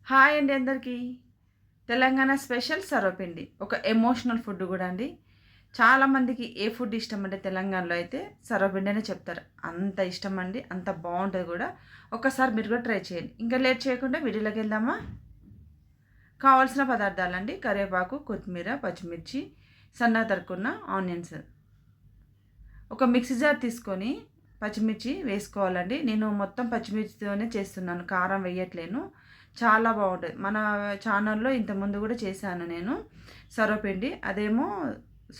Hi అండి అందరికీ. Telangana special సర్వపిండి. ఒక ఎమోషనల్ ఫుడ్ కూడా అండి. చాలామందికి ఏ ఫుడ్ ఇష్టం అంటే తెలంగాణలో అయితే సర్వపిండి అనే చెప్తారు. అంత ఇష్టం అండి. అంత బాగుంటుంది కూడా. ఒక్కసారి మీరు కూడా ట్రై చేయండి. ఇంకా లేట్ చేయకుండా వీడియోలోకి వెళ్దామా? కావాల్సిన పదార్థాలండి: కరివేపాకు, కొత్తిమీర, పచ్చిమిర్చి, సన్నగా తరుక్కున్న ఆనియన్స్. ఒక మిక్సీ జార్ తీసుకొని పచ్చిమిర్చి వేసుకోవాలండి. నేను మొత్తం పచ్చిమిర్చితోనే చేస్తున్నాను, కారం వేయట్లేను. చాలా బాగుంటుంది. మన ఛానల్లో ఇంతకుముందు కూడా చేశాను నేను సర్వపిండి. అదేమో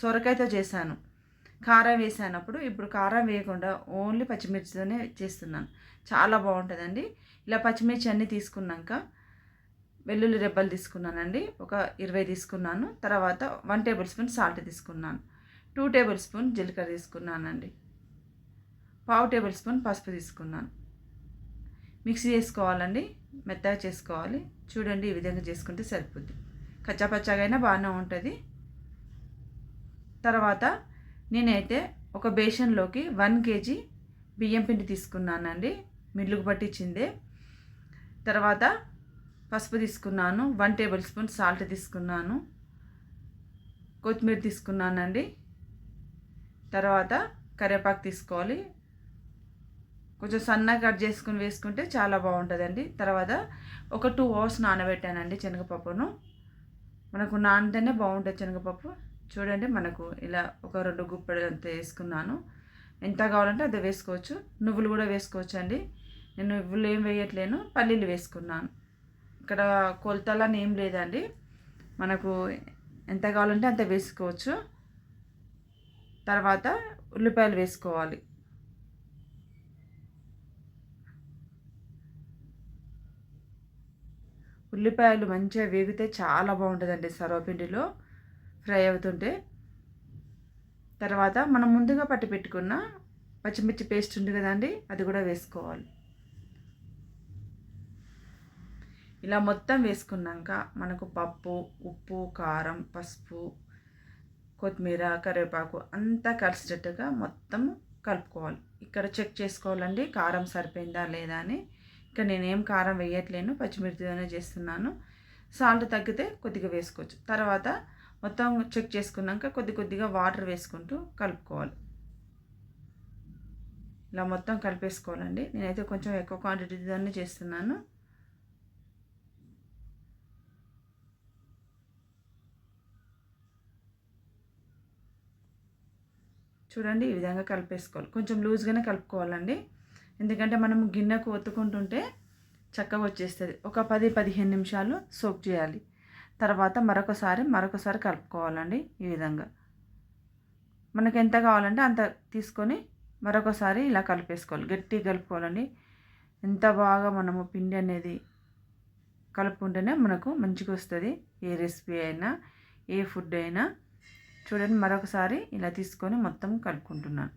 సొరకాయతో చేశాను, కారం వేసానప్పుడు. ఇప్పుడు కారం వేయకుండా ఓన్లీ పచ్చిమిర్చితోనే చేస్తున్నాను. చాలా బాగుంటుందండి. ఇలా పచ్చిమిర్చి అన్నీ తీసుకున్నాక వెల్లుల్లి రెబ్బలు తీసుకున్నానండి. ఒక 20 తీసుకున్నాను. తర్వాత 1 టేబుల్ స్పూన్ సాల్ట్ తీసుకున్నాను. 2 టేబుల్ స్పూన్ జీలకర్ర తీసుకున్నానండి. 1/2 టేబుల్ స్పూన్ పసుపు తీసుకున్నాను. మిక్సీ చేసుకోవాలండి, మెత్తగా చేసుకోవాలి. చూడండి, ఈ విధంగా చేసుకుంటే సరిపోద్ది. కచ్చాపచ్చాగా అయినా బాగానే ఉంటుంది. తర్వాత నేనైతే ఒక బేషన్లోకి 1 కేజీ బియ్యం పిండి తీసుకున్నానండి, మిల్లుకు పట్టించిందే. తర్వాత పసుపు తీసుకున్నాను, 1 టేబుల్ స్పూన్ సాల్ట్ తీసుకున్నాను, కొత్తిమీర తీసుకున్నానండి. తర్వాత కరివేపాకు తీసుకోవాలి. కొంచెం సన్నగా కట్ చేసుకుని వేసుకుంటే చాలా బాగుంటుందండి. తర్వాత ఒక 2 అవర్స్ నానబెట్టానండి శనగపప్పును. మనకు నానితేనే బాగుంటుంది శనగపప్పు. చూడండి, మనకు ఇలా ఒక 2 గుప్పెడు అంత వేసుకున్నాను. ఎంత కావాలంటే అది వేసుకోవచ్చు. నువ్వులు కూడా వేసుకోవచ్చు అండి. నేను నువ్వులు ఏం వేయట్లేను, పల్లీలు వేసుకున్నాను. ఇక్కడ కొలతలని ఏం లేదండి, మనకు ఎంత కావాలంటే అంత వేసుకోవచ్చు. తర్వాత ఉల్లిపాయలు వేసుకోవాలి. ఉల్లిపాయలు మంచిగా వేగితే చాలా బాగుంటుందండి సర్వపిండిలో ఫ్రై అవుతుంటే. తర్వాత మనం ముందుగా పట్టి పెట్టుకున్న పచ్చిమిర్చి పేస్ట్ ఉంది కదండి, అది కూడా వేసుకోవాలి. ఇలా మొత్తం వేసుకున్నాక మనకు పప్పు, ఉప్పు, కారం, పసుపు, కొత్తిమీర, కరివేపాకు అంతా కలిసేటట్టుగా మొత్తం కలుపుకోవాలి. ఇక్కడ చెక్ చేసుకోవాలండి కారం సరిపోయిందా లేదా అని. ఇక్కడ నేనేం కారం వేయట్లేను, పచ్చిమిర్చితోనే చేస్తున్నాను. సాల్ట్ తగ్గితే కొద్దిగా వేసుకోవచ్చు. తర్వాత మొత్తం చెక్ చేసుకున్నాక కొద్దిగా వాటర్ వేసుకుంటూ కలుపుకోవాలి. ఇలా మొత్తం కలిపేసుకోవాలండి. నేనైతే కొంచెం ఎక్కువ క్వాంటిటీతోనే చేస్తున్నాను. చూడండి, ఈ విధంగా కలిపేసుకోవాలి. కొంచెం లూజ్గానే కలుపుకోవాలండి, ఎందుకంటే మనం గిన్నెకు ఒత్తుకుంటుంటే చక్కగా వచ్చేస్తుంది. ఒక 10-15 నిమిషాలు సోక్ చేయాలి. తర్వాత మరొకసారి కలుపుకోవాలండి. ఈ విధంగా మనకు ఎంత కావాలంటే అంత తీసుకొని మరొకసారి ఇలా కలిపేసుకోవాలి. గట్టిగా కలుపుకోవాలండి. ఎంత బాగా మనము పిండి అనేది కలుపుకుంటేనే మనకు మంచిగా వస్తుంది. ఏ రెసిపీ అయినా, ఏ ఫుడ్ అయినా. చూడండి, మరొకసారి ఇలా తీసుకొని మొత్తం కలుపుకుంటున్నాను.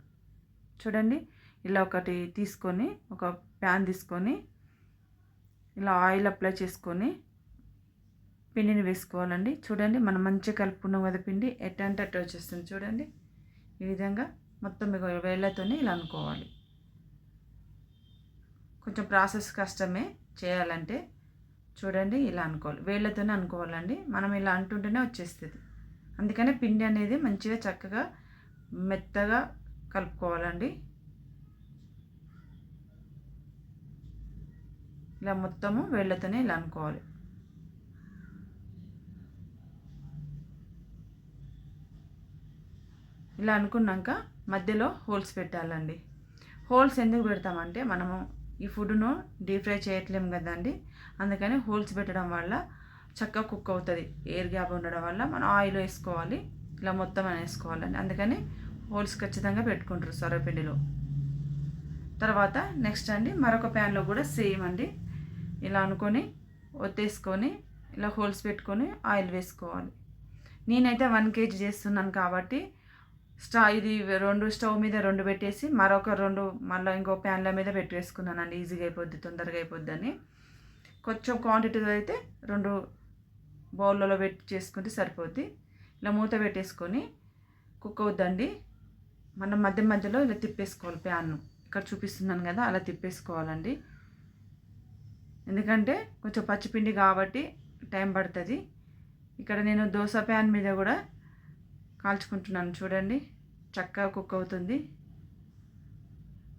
చూడండి, ఇలా ఒకటి తీసుకొని ఒక ప్యాన్ తీసుకొని ఇలా ఆయిల్ అప్లై చేసుకొని పిండిని వేసుకోవాలండి. చూడండి, మనం మంచిగా కలుపుకున్నాం కదా, పిండి ఎట్ట అంటే అట్ట వచ్చేస్తుంది. చూడండి, ఈ విధంగా మొత్తం వేళ్ళతోనే ఇలా అనుకోవాలి. కొంచెం ప్రాసెస్ కష్టమే చేయాలంటే. చూడండి, ఇలా అనుకోవాలి, వేళ్ళతోనే అనుకోవాలండి. మనం ఇలా అంటుంటేనే వచ్చేస్తుంది. అందుకనే పిండి అనేది మంచిగా చక్కగా మెత్తగా కలుపుకోవాలండి. ఇలా మొత్తము వేళ్ళతోనే ఇలా అనుకోవాలి. ఇలా అనుకున్నాక మధ్యలో హోల్స్ పెట్టాలండి. హోల్స్ ఎందుకు పెడతామంటే మనము ఈ ఫుడ్ను డీప్ ఫ్రై చేయట్లేము కదండి, అందుకని హోల్స్ పెట్టడం వల్ల చక్కగా కుక్ అవుతుంది. ఎయిర్ గ్యాప్ ఉండడం వల్ల మనం ఆయిల్ వేసుకోవాలి, ఇలా మొత్తం వేసుకోవాలండి. అందుకని హోల్స్ ఖచ్చితంగా పెట్టుకుంటారు సర్వపిండిలో. తర్వాత నెక్స్ట్ అండి, మరొక ప్యాన్లో కూడా సేమ్ అండి, ఇలా అనుకొని ఒత్తేసుకొని ఇలా హోల్స్ పెట్టుకొని ఆయిల్ వేసుకోవాలి. నేనైతే 1 కేజీ చేస్తున్నాను కాబట్టి ఇది 2 స్టవ్ మీద 2 పెట్టేసి మరొక 2 మళ్ళీ ఇంకో ప్యాన్ల మీద పెట్టేసుకున్నానండి. ఈజీగా అయిపోద్ది, తొందరగా అయిపోద్దని. కొంచెం క్వాంటిటీలో అయితే 2 బౌల్లలో పెట్టి చేసుకుంటే సరిపోద్ది. ఇలా మూత పెట్టేసుకొని కుక్ అవుద్దండి. మనం మధ్యలో ఇలా తిప్పేసుకోవాలి ప్యాన్ను. ఇక్కడ చూపిస్తున్నాను కదా, అలా తిప్పేసుకోవాలండి. ఎందుకంటే కొంచెం పచ్చిపిండి కాబట్టి టైం పడుతుంది. ఇక్కడ నేను దోశ ప్యాన్ మీద కూడా కాల్చుకుంటున్నాను. చూడండి చక్కగా కుక్ అవుతుంది.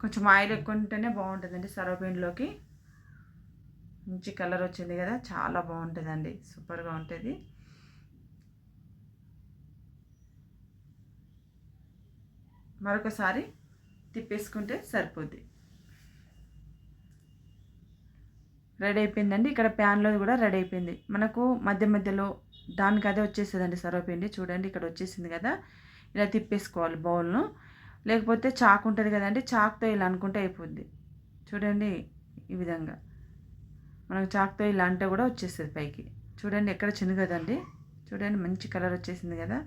కొంచెం ఆయిల్ ఎక్కువ ఉంటేనే బాగుంటుందండి సర్వపిండిలోకి. మంచి కలర్ వచ్చింది కదా, చాలా బాగుంటుందండి, సూపర్గా ఉంటుంది. మరొకసారి తిప్పేసుకుంటే సరిపోద్ది. రెడీ అయిపోయిందండి. ఇక్కడ ప్యాన్లో కూడా రెడీ అయిపోయింది. మనకు మధ్య మధ్యలో దానికి అదే వచ్చేస్తుందండి సర్వపిండి. చూడండి ఇక్కడ వచ్చేసింది కదా, ఇలా తిప్పేసుకోవాలి బౌల్ను. లేకపోతే చాకు ఉంటుంది కదండి, చాకుతో ఇలా అనుకుంటే అయిపోద్ది. చూడండి ఈ విధంగా మనకు చాకుతో ఇలా అంటే కూడా వచ్చేస్తుంది పైకి. చూడండి ఎక్కడ చిన్నగదండి, చూడండి మంచి కలర్ వచ్చేసింది కదా.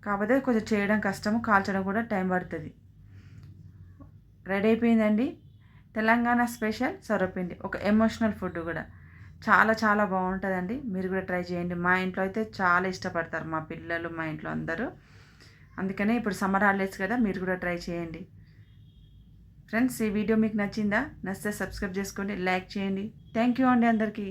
కాకపోతే కొంచెం చేయడం కష్టము, కాల్చడం కూడా టైం పడుతుంది. రెడీ అయిపోయిందండి తెలంగాణ స్పెషల్ సర్వపిండి, ఒక ఎమోషనల్ ఫుడ్ కూడా. చాలా చాలా బాగుంటుందండి, మీరు కూడా ట్రై చేయండి. మా ఇంట్లో అయితే చాలా ఇష్టపడతారు మా పిల్లలు, మా ఇంట్లో అందరూ. అందుకనే ఇప్పుడు సమ్మర్ హాలిడేస్ కదా, మీరు కూడా ట్రై చేయండి. ఫ్రెండ్స్ ఈ వీడియో మీకు నచ్చిందా? నచ్చితే సబ్స్క్రైబ్ చేసుకోండి, లైక్ చేయండి. థ్యాంక్ యూ అండి అందరికీ.